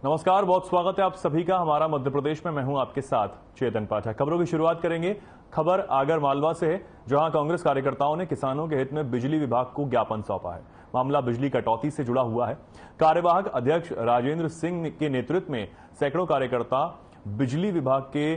नमस्कार, बहुत स्वागत है आप सभी का हमारा मध्य प्रदेश में। मैं हूं आपके साथ चेतन पाठक। खबरों की शुरुआत करेंगे। खबर आगर मालवा से है, जहां कांग्रेस कार्यकर्ताओं ने किसानों के हित में बिजली विभाग को ज्ञापन सौंपा है। मामला बिजली कटौती से जुड़ा हुआ है। कार्यवाहक अध्यक्ष राजेंद्र सिंह के नेतृत्व में सैकड़ों कार्यकर्ता बिजली विभाग के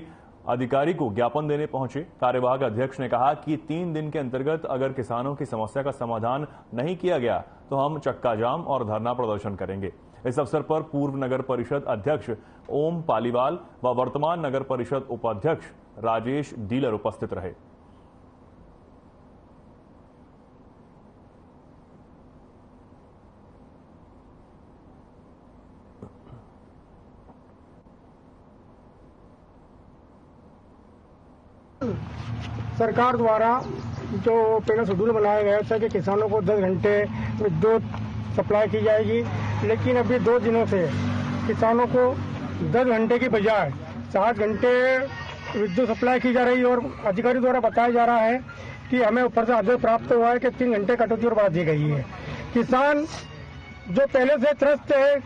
अधिकारी को ज्ञापन देने पहुंचे। कार्यवाहक अध्यक्ष ने कहा कि 3 दिन के अंतर्गत अगर किसानों की समस्या का समाधान नहीं किया गया तो हम चक्का जाम और धरना प्रदर्शन करेंगे। इस अवसर पर पूर्व नगर परिषद अध्यक्ष ओम पालीवाल व वर्तमान नगर परिषद उपाध्यक्ष राजेश डीलर उपस्थित रहे। सरकार द्वारा जो पहले शेड्यूल बनाया गया था कि किसानों को 10 घंटे विद्युत सप्लाई की जाएगी, लेकिन अभी 2 दिनों से किसानों को 10 घंटे की बजाय 7 घंटे विद्युत सप्लाई की जा रही है और अधिकारी द्वारा बताया जा रहा है कि हमें ऊपर से आदेश प्राप्त हुआ है कि 3 घंटे कटौती और बढ़ा दी गई है। किसान जो पहले से त्रस्त है,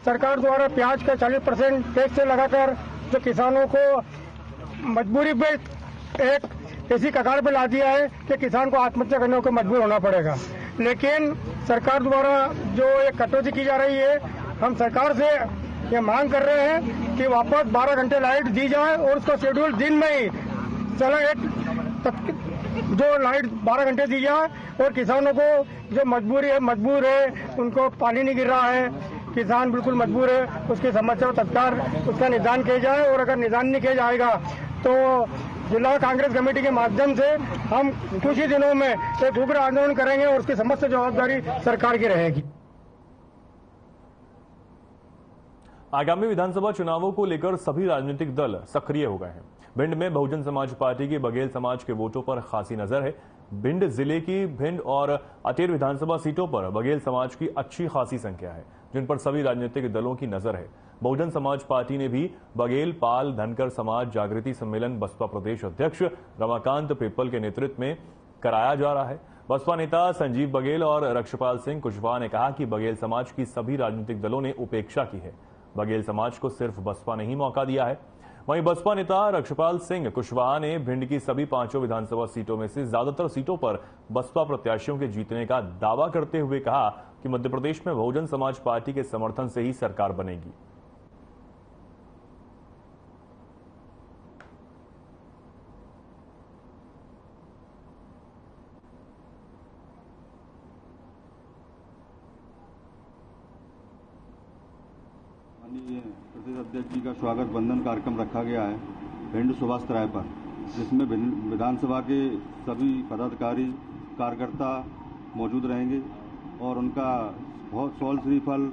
सरकार द्वारा प्याज का 40% टैक्स लगाकर जो किसानों को मजबूरी पे एक ऐसी कगार पे ला दिया है कि किसान को आत्महत्या करने को मजबूर होना पड़ेगा। लेकिन सरकार द्वारा जो एक कटौती की जा रही है, हम सरकार से ये मांग कर रहे हैं कि वापस 12 घंटे लाइट दी जाए और उसका शेड्यूल दिन में ही चला जो लाइट 12 घंटे दी जाए और किसानों को जो मजबूर है, उनको पानी नहीं गिर रहा है, किसान बिल्कुल मजबूर है, उसकी समस्या तत्काल उसका निदान किया जाए। और अगर निदान नहीं किया जाएगा तो जिला कांग्रेस कमेटी के माध्यम से हम कुछ ही दिनों में एक उग्र आंदोलन करेंगे और उसकी समस्त जवाबदारी सरकार की रहेगी। आगामी विधानसभा चुनावों को लेकर सभी राजनीतिक दल सक्रिय हो गए हैं। भिंड में बहुजन समाज पार्टी की बघेल समाज के वोटों पर खासी नजर है। भिंड जिले की भिंड और अटेर विधानसभा सीटों पर बघेल समाज की अच्छी खासी संख्या है, जिन पर सभी राजनीतिक दलों की नजर है। बहुजन समाज पार्टी ने भी बघेल पाल धनकर समाज जागृति सम्मेलन बसपा प्रदेश अध्यक्ष रमाकांत पिप्पल के नेतृत्व में कराया जा रहा है। बसपा नेता संजीव बघेल और रक्षपाल सिंह कुशवाहा ने कहा कि बघेल समाज की सभी राजनीतिक दलों ने उपेक्षा की है। बघेल समाज को सिर्फ बसपा ने ही मौका दिया है। वहीं बसपा नेता रक्षपाल सिंह कुशवाहा ने भिंड की सभी 5 विधानसभा सीटों में से ज्यादातर सीटों पर बसपा प्रत्याशियों के जीतने का दावा करते हुए कहा कि मध्य प्रदेश में बहुजन समाज पार्टी के समर्थन से ही सरकार बनेगी। प्रदेश अध्यक्ष जी का स्वागत बंधन कार्यक्रम रखा गया है भिंड सुभाष तराय पर, जिसमें विधानसभा के सभी पदाधिकारी कार्यकर्ता मौजूद रहेंगे और उनका बहुत सौल श्रीफल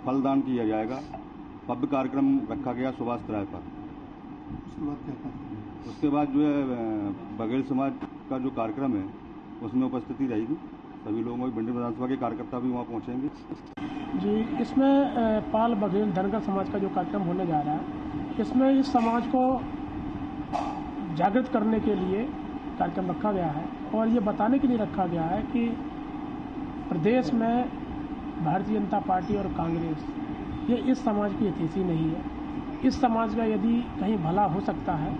फलदान किया जाएगा। भव्य कार्यक्रम रखा गया सुभाष तराय पर। उसके बाद जो है बघेल समाज का जो कार्यक्रम है उसमें उपस्थिति रहेगी सभी लोगों की। भिंड विधानसभा के कार्यकर्ता भी वहाँ पहुँचेंगे जी। इसमें पाल बघेल धनकर समाज का जो कार्यक्रम होने जा रहा है, इसमें इस समाज को जागृत करने के लिए कार्यक्रम रखा गया है और ये बताने के लिए रखा गया है कि प्रदेश में भारतीय जनता पार्टी और कांग्रेस ये इस समाज की हितैषी नहीं है। इस समाज का यदि कहीं भला हो सकता है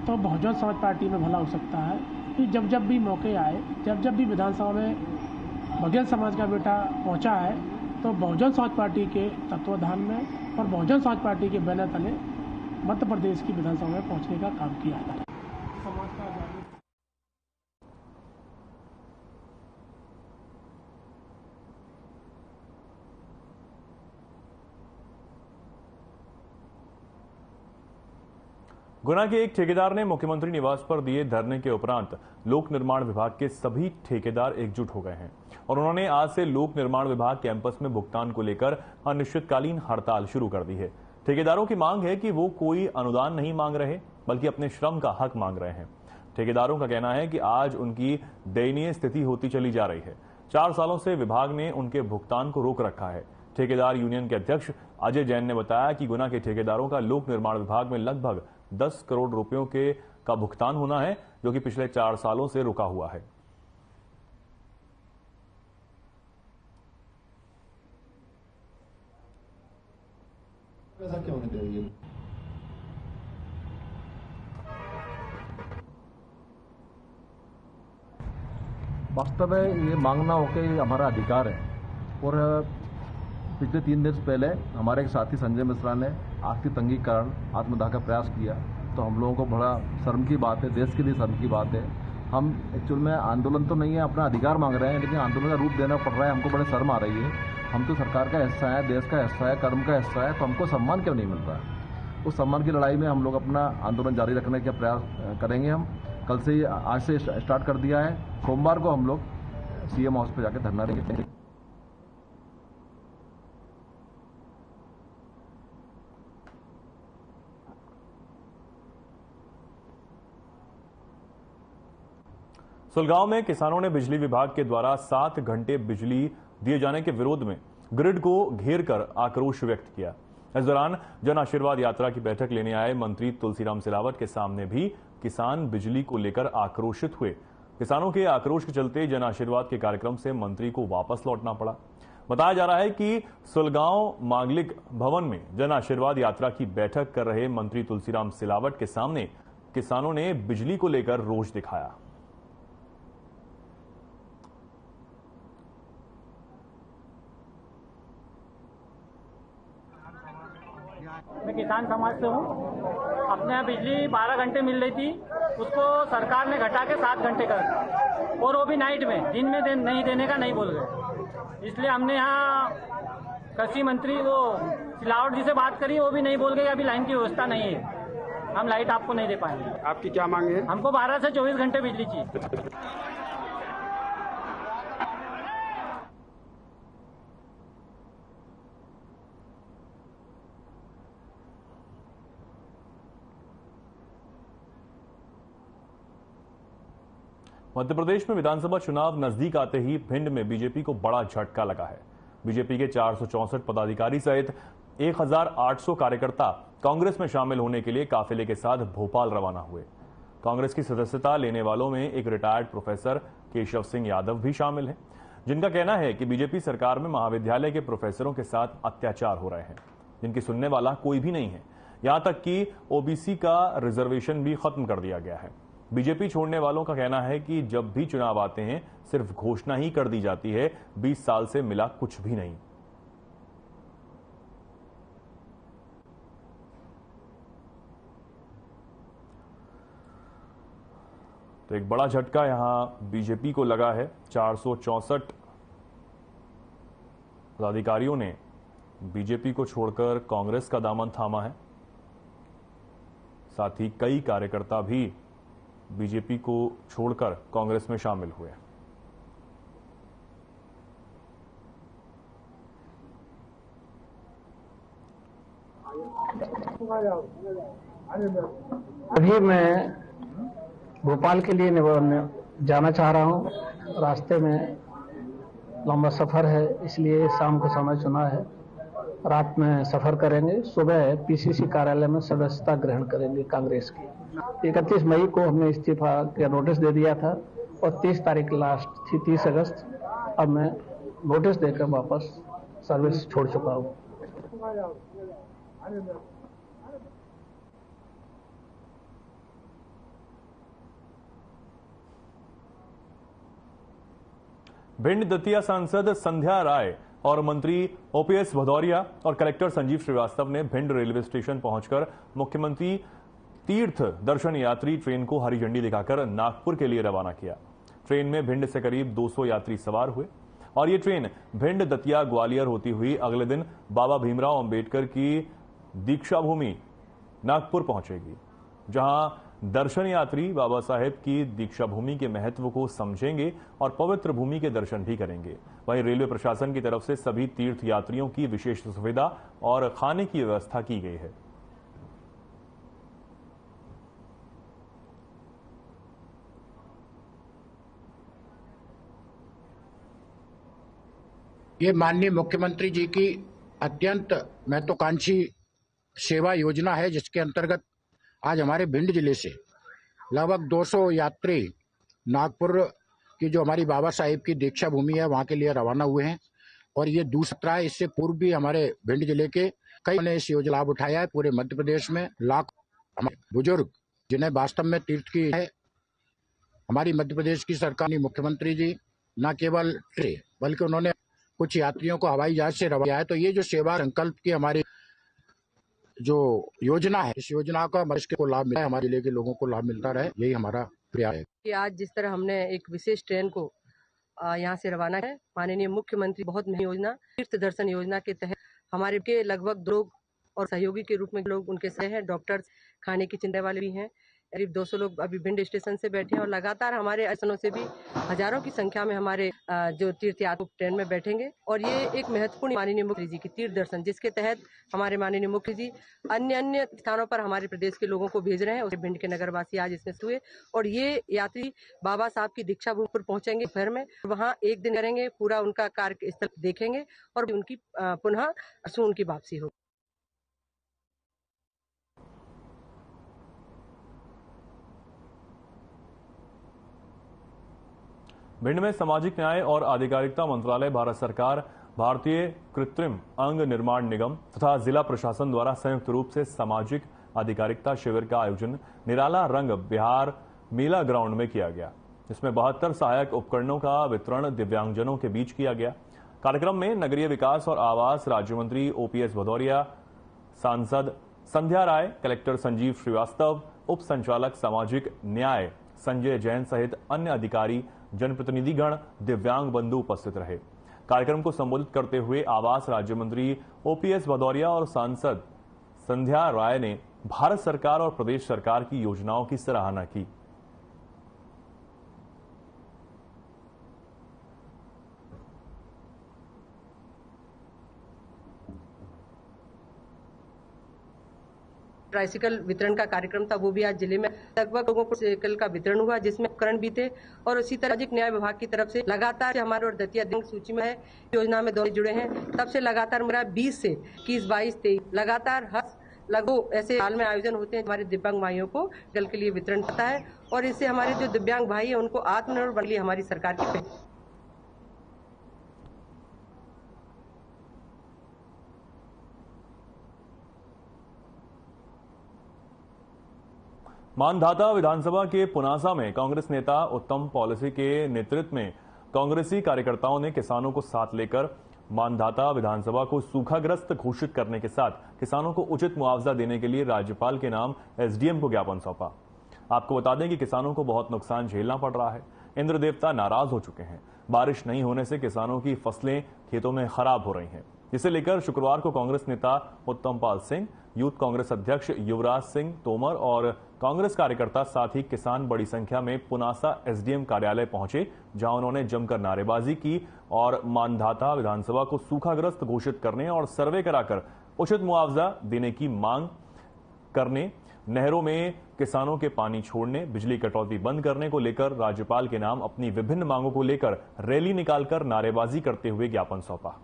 तो बहुजन समाज पार्टी में भला हो सकता है कि जब जब भी मौके आए, जब भी विधानसभा में बघेल समाज का बेटा पहुंचा है तो बहुजन समाज पार्टी के तत्वाधान में और बहुजन समाज पार्टी के बैनर तले मध्य प्रदेश की विधानसभा में पहुंचने का काम किया है। समाज का गुना के एक ठेकेदार ने मुख्यमंत्री निवास पर दिए धरने के उपरांत लोक निर्माण विभाग के सभी ठेकेदार एकजुट हो गए हैं और उन्होंने आज से लोक निर्माण विभाग कैंपस में भुगतान को लेकर अनिश्चितकालीन हड़ताल शुरू कर दी है। ठेकेदारों की मांग है कि वो कोई अनुदान नहीं मांग रहे बल्कि अपने श्रम का हक मांग रहे हैं। ठेकेदारों का कहना है कि आज उनकी दयनीय स्थिति होती चली जा रही है। 4 सालों से विभाग ने उनके भुगतान को रोक रखा है। ठेकेदार यूनियन के अध्यक्ष अजय जैन ने बताया कि गुना के ठेकेदारों का लोक निर्माण विभाग में लगभग 10 करोड़ रुपयों का भुगतान होना है, जो कि पिछले 4 सालों से रुका हुआ है। ऐसा क्यों नहीं दे रही है? वास्तव में ये मांगना होके हमारा अधिकार है। और पिछले 3 दिन पहले हमारे एक साथी संजय मिश्रा ने आर्थिक तंगी के कारण आत्मदाह का प्रयास किया, तो हम लोगों को बड़ा शर्म की बात है, देश के लिए शर्म की बात है। हम एक्चुअल में आंदोलन तो नहीं है, अपना अधिकार मांग रहे हैं, लेकिन आंदोलन का रूप देना पड़ रहा है, हमको बड़े शर्म आ रही है। हम तो सरकार का हिस्सा है, देश का हिस्सा है, कर्म का हिस्सा है, तो हमको सम्मान क्यों नहीं मिल रहा है? उस सम्मान की लड़ाई में हम लोग अपना आंदोलन जारी रखने का प्रयास करेंगे। हम कल से आज से स्टार्ट कर दिया है। सोमवार को हम लोग सीएम हाउस पर जाकर धरना देंगे। सुलगांव में किसानों ने बिजली विभाग के द्वारा 7 घंटे बिजली दिए जाने के विरोध में ग्रिड को घेर कर आक्रोश व्यक्त किया। इस दौरान जन आशीर्वाद यात्रा की बैठक लेने आए मंत्री तुलसीराम सिलावट के सामने भी किसान बिजली को लेकर आक्रोशित हुए। किसानों के आक्रोश के चलते जन आशीर्वाद के कार्यक्रम से मंत्री को वापस लौटना पड़ा। बताया जा रहा है कि सुलगांव मांगलिक भवन में जन आशीर्वाद यात्रा की बैठक कर रहे मंत्री तुलसीराम सिलावट के सामने किसानों ने बिजली को लेकर रोष दिखाया। मैं किसान समाज से हूँ। अपने यहाँ बिजली 12 घंटे मिल रही थी, उसको सरकार ने घटा के 7 घंटे कर दी, और वो भी नाइट में। दिन में नहीं देने का नहीं बोल गए। इसलिए हमने यहाँ कृषि मंत्री वो सिलावट जी से बात करी, वो भी नहीं बोल गए अभी लाइन की व्यवस्था नहीं है, हम लाइट आपको नहीं दे पाएंगे। आपकी क्या मांग है? हमको 12 से 24 घंटे बिजली चाहिए। मध्य प्रदेश में विधानसभा चुनाव नजदीक आते ही भिंड में बीजेपी को बड़ा झटका लगा है। बीजेपी के 464 पदाधिकारी सहित 1800 कार्यकर्ता कांग्रेस में शामिल होने के लिए काफिले के साथ भोपाल रवाना हुए। कांग्रेस की सदस्यता लेने वालों में एक रिटायर्ड प्रोफेसर केशव सिंह यादव भी शामिल हैं, जिनका कहना है कि बीजेपी सरकार में महाविद्यालय के प्रोफेसरों के साथ अत्याचार हो रहे हैं, जिनकी सुनने वाला कोई भी नहीं है। यहां तक कि ओबीसी का रिजर्वेशन भी खत्म कर दिया गया है। बीजेपी छोड़ने वालों का कहना है कि जब भी चुनाव आते हैं सिर्फ घोषणा ही कर दी जाती है, 20 साल से मिला कुछ भी नहीं। तो एक बड़ा झटका यहां बीजेपी को लगा है। 464 पदाधिकारियों ने बीजेपी को छोड़कर कांग्रेस का दामन थामा है। साथ ही कई कार्यकर्ता भी बीजेपी को छोड़कर कांग्रेस में शामिल हुए। अभी मैं भोपाल के लिए जाना चाह रहा हूं। रास्ते में लंबा सफर है, इसलिए शाम का समय चुना है। रात में सफर करेंगे, सुबह पीसीसी कार्यालय में सदस्यता ग्रहण करेंगे कांग्रेस की। 31 मई को हमने इस्तीफा का नोटिस दे दिया था और 30 तारीख लास्ट थी, 30 अगस्त। अब मैं नोटिस देकर वापस सर्विस छोड़ चुका हूं। भिंड दतिया सांसद संध्या राय और मंत्री ओपीएस भदौरिया और कलेक्टर संजीव श्रीवास्तव ने भिंड रेलवे स्टेशन पहुंचकर मुख्यमंत्री तीर्थ दर्शन यात्री ट्रेन को हरी झंडी दिखाकर नागपुर के लिए रवाना किया। ट्रेन में भिंड से करीब 200 यात्री सवार हुए और ये ट्रेन भिंड दतिया ग्वालियर होती हुई अगले दिन बाबा भीमराव अंबेडकर की दीक्षा भूमि नागपुर पहुंचेगी, जहां दर्शन यात्री बाबा साहेब की दीक्षा भूमि के महत्व को समझेंगे और पवित्र भूमि के दर्शन भी करेंगे। वहीं रेलवे प्रशासन की तरफ से सभी तीर्थ यात्रियों की विशेष सुविधा और खाने की व्यवस्था की गई है। ये माननीय मुख्यमंत्री जी की अत्यंत महत्वाकांक्षी सेवा योजना है, जिसके अंतर्गत आज हमारे भिंड जिले से लगभग 200 यात्री नागपुर की जो हमारी बाबा साहेब की दीक्षा भूमि है वहां के लिए रवाना हुए हैं। और ये दूसरा है, इससे पूर्व भी हमारे भिंड जिले के कई ने इस योजना लाभ उठाया है। पूरे मध्य प्रदेश में लाख हमारे बुजुर्ग जिन्हें वास्तव में तीर्थ की है, हमारी मध्य प्रदेश की सरकार ने मुख्यमंत्री जी न केवल बल्कि उन्होंने कुछ यात्रियों को हवाई जहाज से रवाना किया है। तो ये जो सेवा संकल्प की हमारी जो योजना है, इस योजना का मनुष्य को लाभ मिला है, हमारे जिले के लोगों को लाभ मिलता रहे, यही हमारा प्रयास है। कि आज जिस तरह हमने एक विशेष ट्रेन को यहाँ से रवाना है, माननीय मुख्यमंत्री बहुत महंगी योजना तीर्थ दर्शन योजना के तहत हमारे के लगभग 2 लोग और सहयोगी के रूप में लोग उनके साथ हैं। डॉक्टर्स, खाने की चिंता वाले भी हैं। करीब 200 लोग अभी भिंड स्टेशन से बैठे हैं और लगातार हमारे स्टेशनों से भी हजारों की संख्या में हमारे जो तीर्थयात्री ट्रेन में बैठेंगे। और ये एक महत्वपूर्ण माननीय मुख्यमंत्री जी की तीर्थ दर्शन, जिसके तहत हमारे माननीय मुख्यमंत्री जी अन्य स्थानों पर हमारे प्रदेश के लोगों को भेज रहे हैं। उसके भिंड के नगरवासी आज इसमें हुए और ये यात्री बाबा साहब की दीक्षा भूमि पर पहुंचेंगे शहर में, वहाँ एक दिन करेंगे, पूरा उनका कार्यस्थल देखेंगे और उनकी पुनः उनकी वापसी होगी। भिंड में सामाजिक न्याय और आधिकारिकता मंत्रालय, भारत सरकार, भारतीय कृत्रिम अंग निर्माण निगम तथा जिला प्रशासन द्वारा संयुक्त रूप से सामाजिक आधिकारिकता शिविर का आयोजन निराला रंग बिहार मेला ग्राउंड में किया गया। इसमें 72 सहायक उपकरणों का वितरण दिव्यांगजनों के बीच किया गया। कार्यक्रम में नगरीय विकास और आवास राज्य मंत्री ओपीएस भदौरिया, सांसद संध्या राय, कलेक्टर संजीव श्रीवास्तव, उप संचालक सामाजिक न्याय संजय जैन सहित अन्य अधिकारी, जनप्रतिनिधिगण, दिव्यांग बंधु उपस्थित रहे। कार्यक्रम को संबोधित करते हुए आवास राज्य मंत्री ओपीएस भदौरिया और सांसद संध्या राय ने भारत सरकार और प्रदेश सरकार की योजनाओं की सराहना की। ट्राइसिकल वितरण का कार्यक्रम था, वो भी आज जिले में लगभग लोगों को साइकिल का वितरण हुआ, जिसमें उपकरण भी थे। और उसी तरह सामाजिक न्याय विभाग की तरफ से लगातार हमारे और दतिया दिव्यांग सूची में है, योजना में दोनों जुड़े हैं। तब से लगातार मेरा 20 से 21, 22, 23 लगातार हर लगभग ऐसे साल में आयोजन होते हैं। हमारे दिव्यांग भाइयों को जल के लिए वितरण करता है और इससे हमारे जो दिव्यांग भाई है उनको आत्मनिर्भर बनने के लिए हमारी सरकार की मानधाता विधानसभा के पुनासा में कांग्रेस नेता उत्तम पॉलिसी के नेतृत्व में कांग्रेसी कार्यकर्ताओं ने किसानों को साथ लेकर मानधाता विधानसभा को सूखाग्रस्त घोषित करने के साथ किसानों को उचित मुआवजा देने के लिए राज्यपाल के नाम एसडीएम को ज्ञापन सौंपा। आपको बता दें कि किसानों को बहुत नुकसान झेलना पड़ रहा है। इंद्र देवता नाराज हो चुके हैं। बारिश नहीं होने से किसानों की फसलें खेतों में खराब हो रही हैं, जिसे लेकर शुक्रवार को कांग्रेस नेता उत्तम पाल सिंह, यूथ कांग्रेस अध्यक्ष युवराज सिंह तोमर और कांग्रेस कार्यकर्ता साथ ही किसान बड़ी संख्या में पुनासा एसडीएम कार्यालय पहुंचे, जहां उन्होंने जमकर नारेबाजी की और मानधाता विधानसभा को सूखाग्रस्त घोषित करने और सर्वे कराकर उचित मुआवजा देने की मांग करने, नहरों में किसानों के पानी छोड़ने, बिजली कटौती बंद करने को लेकर राज्यपाल के नाम अपनी विभिन्न मांगों को लेकर रैली निकालकर नारेबाजी करते हुए ज्ञापन सौंपा।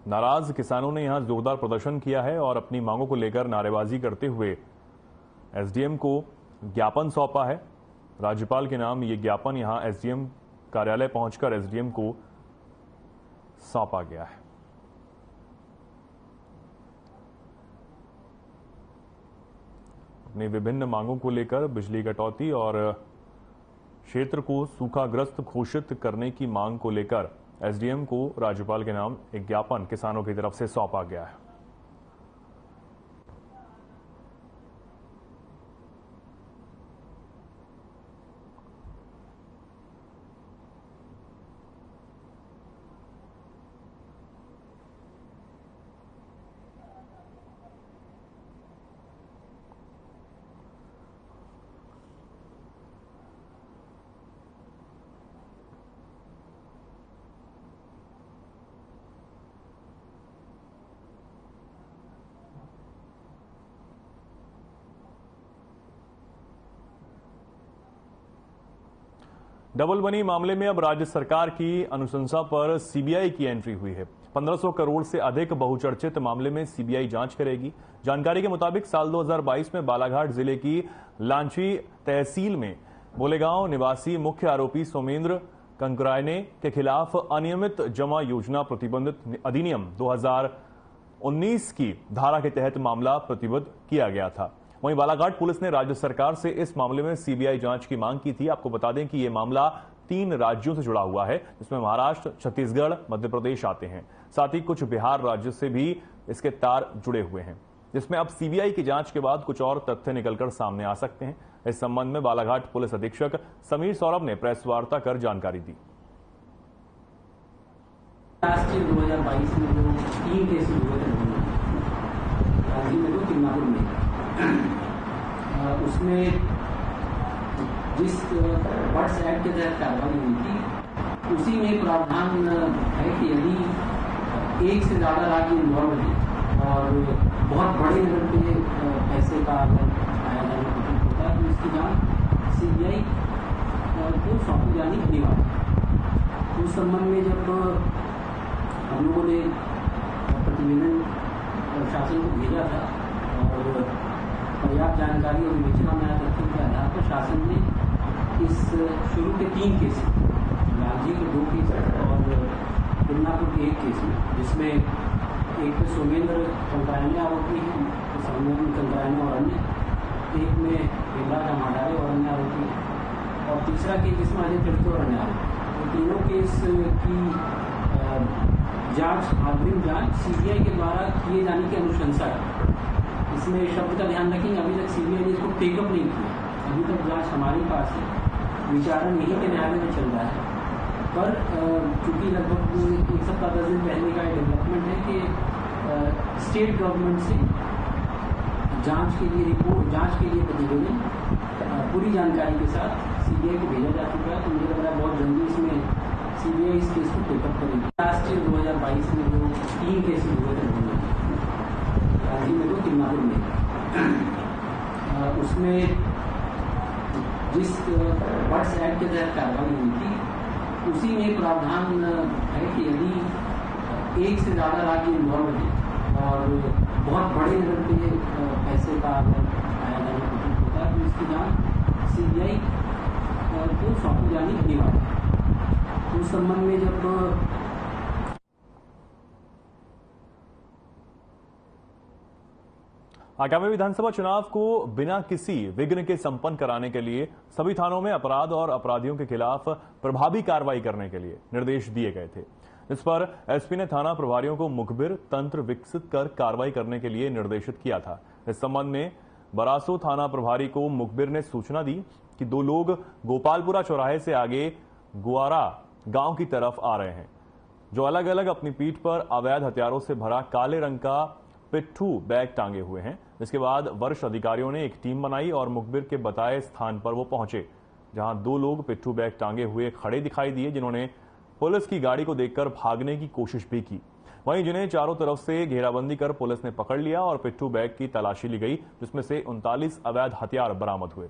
नाराज किसानों ने यहां जोरदार प्रदर्शन किया है और अपनी मांगों को लेकर नारेबाजी करते हुए एसडीएम को ज्ञापन सौंपा है। राज्यपाल के नाम ये ज्ञापन यहां एसडीएम कार्यालय पहुंचकर एसडीएम को सौंपा गया है। अपनी विभिन्न मांगों को लेकर बिजली कटौती और क्षेत्र को सूखाग्रस्त घोषित करने की मांग को लेकर एसडीएम को राज्यपाल के नाम एक ज्ञापन किसानों की तरफ से सौंपा गया है। डबल बनी मामले में अब राज्य सरकार की अनुशंसा पर सीबीआई की एंट्री हुई है। 1500 करोड़ से अधिक बहुचर्चित मामले में सीबीआई जांच करेगी। जानकारी के मुताबिक साल 2022 में बालाघाट जिले की लांची तहसील में बोलेगांव निवासी मुख्य आरोपी सोमेंद्र कंकरायने के खिलाफ अनियमित जमा योजना प्रतिबंधित अधिनियम 2019 की धारा के तहत मामला प्रतिबद्ध किया गया था। वहीं बालाघाट पुलिस ने राज्य सरकार से इस मामले में सीबीआई जांच की मांग की थी। आपको बता दें कि यह मामला 3 राज्यों से जुड़ा हुआ है, जिसमें महाराष्ट्र, छत्तीसगढ़, मध्य प्रदेश आते हैं। साथ ही कुछ बिहार राज्य से भी इसके तार जुड़े हुए हैं, जिसमें अब सीबीआई की जांच के बाद कुछ और तथ्य निकलकर सामने आ सकते हैं। इस संबंध में बालाघाट पुलिस अधीक्षक समीर सौरभ ने प्रेस वार्ता कर जानकारी दी। 2022 में जो 3 केस हुए थे राजीव में, तिम्मापुर में, उसमें जिस वर्ड्स एक्ट के तहत कार्रवाई हुई थी उसी में प्रावधान है कि यदि एक से ज्यादा राज्य इन्वॉल्व है और बहुत बड़े लेवल पे पैसे का अगर आया जाने प्रतीत होता है तो इसकी जांच सीबीआई को सौंपी जानी अनिवार्य। उस संबंध में जब हम लोगों ने प्रतिवेदन शासन को भेजा था और पर्याप्त जानकारी और विवेचना में आया तथ्यों के आधार पर शासन ने इस शुरू के 3 केस, लांजी के 2 केस और तिम्मापुर के 1 केस में, जिसमें एक पे सोमेंद्र कंकरायने आरोपी हैं, सोमेंद्र कंकरायने और अन्य, एक में हेमराज हमाडारे और अन्य आरोपी हैं, और तीसरा केस जिसमें अजय तिर्की और अन्य आरोपी। तो तीनों केस की जांच, अग्रिम जांच सीबीआई के द्वारा किए जाने की अनुशंसा है। इसमें शब्द का ध्यान रखेंगे, अभी तक सीबीआई ने इसको टेकअप नहीं किया, अभी तक जांच हमारे पास है, विचारण यहीं के न्यायालय में चल रहा है। पर चूंकि लगभग 1 सप्ताह 10 दिन पहले का डेवलपमेंट है कि स्टेट गवर्नमेंट से जांच के लिए रिपोर्ट, जांच के लिए प्रतिवेदन पूरी जानकारी के साथ सीबीआई को भेजा जा चुका है। तो मुझे लग रहा है बहुत जल्दी इसमें सीबीआई इस केस को टेकअप करेगी। लास्ट ईयर 2022 में जो 3 केस हुए थे राजीव में, तिम्मापुर में, उसमें जिस वर्ड्स एक्ट के तहत कार्रवाई हुई थी उसी में प्रावधान है कि यदि एक से ज्यादा राज्य इन्वॉल्व है और बहुत बड़े लेवल पे पैसे का अगर आया जाने प्रतीत होता है तो इसकी जांच सीबीआई को सौंपी जानी अनिवार्य। उस संबंध में जब आगामी विधानसभा चुनाव को बिना किसी विघ्न के संपन्न कराने के लिए सभी थानों में अपराध और अपराधियों के खिलाफ प्रभावी कार्रवाई करने के लिए निर्देश दिए गए थे। इस पर एसपी ने थाना प्रभारियों को मुखबिर तंत्र विकसित कर कार्रवाई करने के लिए निर्देशित किया था। इस संबंध में बरासो थाना प्रभारी को मुखबिर ने सूचना दी कि 2 लोग गोपालपुरा चौराहे से आगे गुआरा गांव की तरफ आ रहे हैं, जो अलग अलग अपनी पीठ पर अवैध हथियारों से भरा काले रंग का पिट्ठू बैग टांगे हुए हैं। इसके बाद वरिष्ठ अधिकारियों ने एक टीम बनाई और मुखबिर के बताए स्थान पर वो पहुंचे, जहां 2 लोग पिट्ठू बैग टांगे हुए खड़े दिखाई दिए, जिन्होंने पुलिस की गाड़ी को देखकर भागने की कोशिश भी की। वहीं जिन्हें चारों तरफ से घेराबंदी कर पुलिस ने पकड़ लिया और पिट्ठू बैग की तलाशी ली गई, जिसमें से 39 अवैध हथियार बरामद हुए।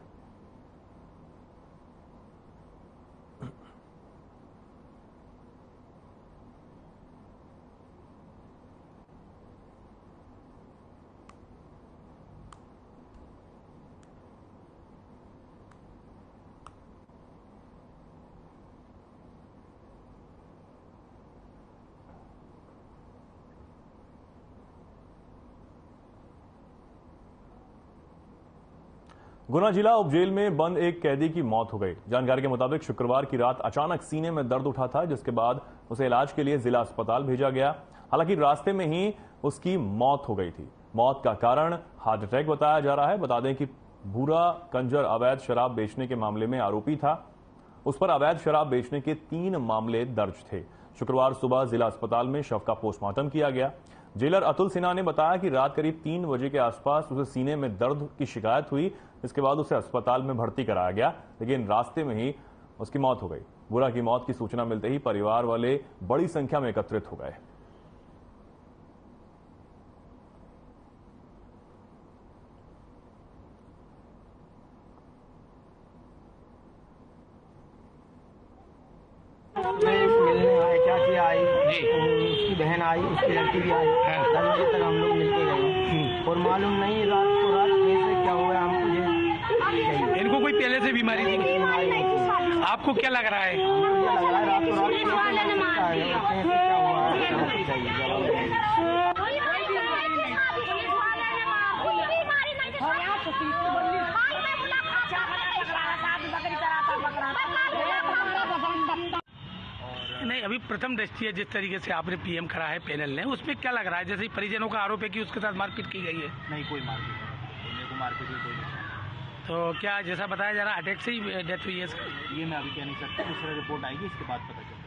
गुना जिला उपजेल में बंद एक कैदी की मौत हो गई। जानकारी के मुताबिक शुक्रवार की रात अचानक सीने में दर्द उठा था, जिसके बाद उसे इलाज के लिए जिला अस्पताल भेजा गया। हालांकि रास्ते में ही उसकी मौत हो गई थी। मौत का कारण हार्ट अटैक बताया जा रहा है। बता दें कि भूरा कंजर अवैध शराब बेचने के मामले में आरोपी था। उस पर अवैध शराब बेचने के 3 मामले दर्ज थे। शुक्रवार सुबह जिला अस्पताल में शव का पोस्टमार्टम किया गया। जेलर अतुल सिन्हा ने बताया कि रात करीब 3 बजे के आसपास उसे सीने में दर्द की शिकायत हुई। इसके बाद उसे अस्पताल में भर्ती कराया गया, लेकिन रास्ते में ही उसकी मौत हो गई। बुरा की मौत की सूचना मिलते ही परिवार वाले बड़ी संख्या में एकत्रित हो गए। मिलने आए, क्या किया आई उसकी बहन आई, उसकी लड़की भी आई, 10 बजे तक हम लोग मिलके गए और मालूम नहीं रात को रात कैसे क्या हुआ हमको ये। इनको कोई पहले से बीमारी थी? आपको क्या लग रहा है? मुझे लग रहा है रात को रात कैसे लग सकता है, कैसे क्या हुआ है। नहीं, अभी प्रथम दृष्टि है जिस तरीके से आपने पीएम करा है पैनल ने, उसमें क्या लग रहा है? जैसे परिजनों का आरोप है कि उसके साथ मारपीट की गई है। नहीं, कोई मारपीट कोई नहीं। तो क्या जैसा बताया जा रहा है अटैक से ही डेथ हुई है इसका? ये मैं अभी कह नहीं सकता, दूसरा रिपोर्ट आएगी इसके बाद पता चलेगा।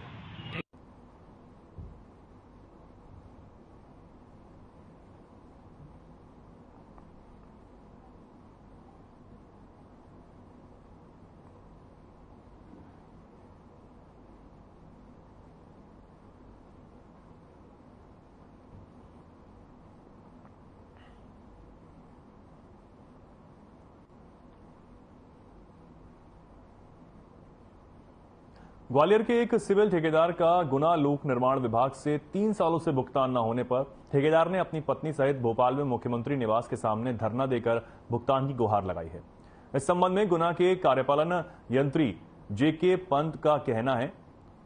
ग्वालियर के एक सिविल ठेकेदार का गुना लोक निर्माण विभाग से 3 सालों से भुगतान न होने पर ठेकेदार ने अपनी पत्नी सहित भोपाल में मुख्यमंत्री निवास के सामने धरना देकर भुगतान की गुहार लगाई है। इस संबंध में गुना के कार्यपालन यंत्री जेके पंत का कहना है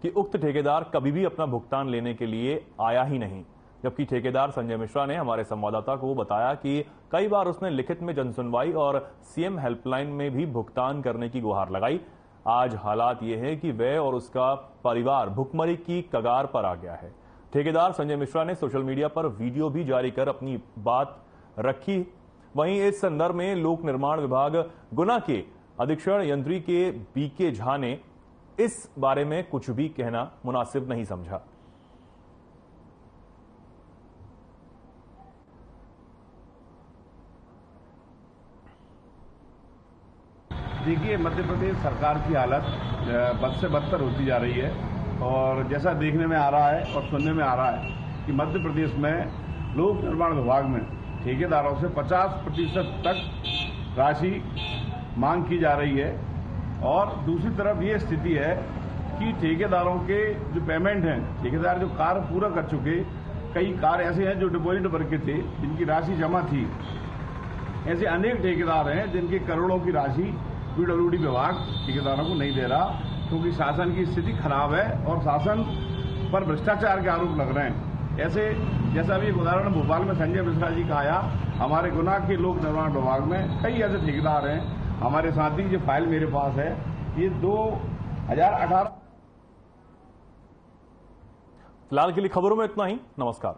कि उक्त ठेकेदार कभी भी अपना भुगतान लेने के लिए आया ही नहीं, जबकि ठेकेदार संजय मिश्रा ने हमारे संवाददाता को बताया कि कई बार उसने लिखित में जनसुनवाई और सीएम हेल्पलाइन में भी भुगतान करने की गुहार लगाई। आज हालात ये है कि वह और उसका परिवार भुखमरी की कगार पर आ गया है। ठेकेदार संजय मिश्रा ने सोशल मीडिया पर वीडियो भी जारी कर अपनी बात रखी। वहीं इस संदर्भ में लोक निर्माण विभाग गुना के अधीक्षण यंत्री के बीके झा ने इस बारे में कुछ भी कहना मुनासिब नहीं समझा। देखिए, मध्य प्रदेश सरकार की हालत बद से बदतर होती जा रही है और जैसा देखने में आ रहा है और सुनने में आ रहा है कि मध्य प्रदेश में लोक निर्माण विभाग में ठेकेदारों से 50% तक राशि मांग की जा रही है और दूसरी तरफ ये स्थिति है कि ठेकेदारों के जो पेमेंट हैं, ठेकेदार जो कार्य पूरा कर चुके, कई कार्य ऐसे हैं जो डिपॉजिट भर के थे, जिनकी राशि जमा थी। ऐसे अनेक ठेकेदार हैं जिनके करोड़ों की राशि पीडब्ल्यूडी विभाग ठेकेदारों को नहीं दे रहा, क्योंकि शासन की स्थिति खराब है और शासन पर भ्रष्टाचार के आरोप लग रहे हैं। ऐसे जैसा भी एक उदाहरण भोपाल में संजय मिश्रा जी का आया, हमारे गुना के लोक निर्माण विभाग में कई ऐसे ठेकेदार हैं। हमारे साथ ही जो फाइल मेरे पास है, ये 2018। फिलहाल के लिए खबरों में इतना ही। नमस्कार।